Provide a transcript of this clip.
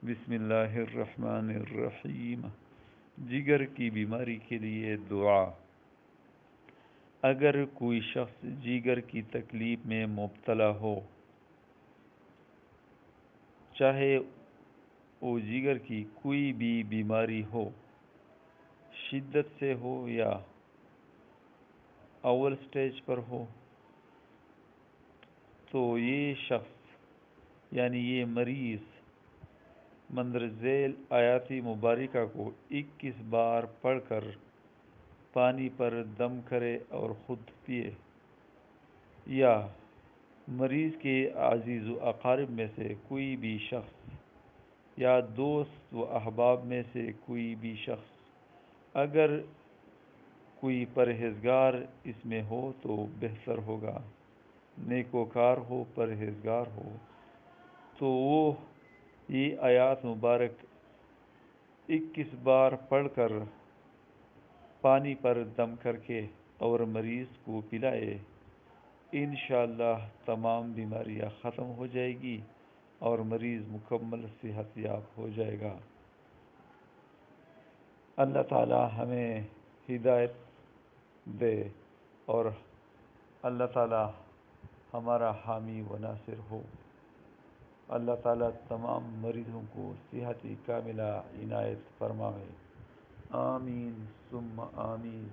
بسم اللہ الرحمن الرحیم۔ جگر کی بیماری کے لیے دعا۔ اگر کوئی شخص جگر کی تکلیف میں مبتلا ہو، چاہے وہ جگر کی کوئی بھی بیماری ہو، شدت سے ہو یا اول سٹیج پر ہو، تو یہ شخص یعنی یہ مریض مندرذیل آیات مبارکہ کو 21 بار پڑھ کر پانی پر دم کرے اور خود پیے، یا مریض کے عزیز و اقارب میں سے کوئی بھی شخص یا دوست و احباب میں سے کوئی بھی شخص، اگر کوئی پرہیزگار اس میں ہو تو بہتر ہوگا۔ نیکوکار ہو، پرہیزگار ہو تو وہ یہ آیات مبارک 21 بار پڑھ کر پانی پر دم کر کے اور مریض کو پلائے، انشاءاللہ تمام بیماریاں ختم ہو جائے گی اور مریض مکمل صحت یاب ہو جائے گا۔ اللہ تعالی ہمیں ہدایت دے اور اللہ تعالی ہمارا حامی و ناصر ہو۔ اللہ تعالیٰ تمام مریضوں کو صحت کاملہ عنایت فرمائے، آمین ثم آمین۔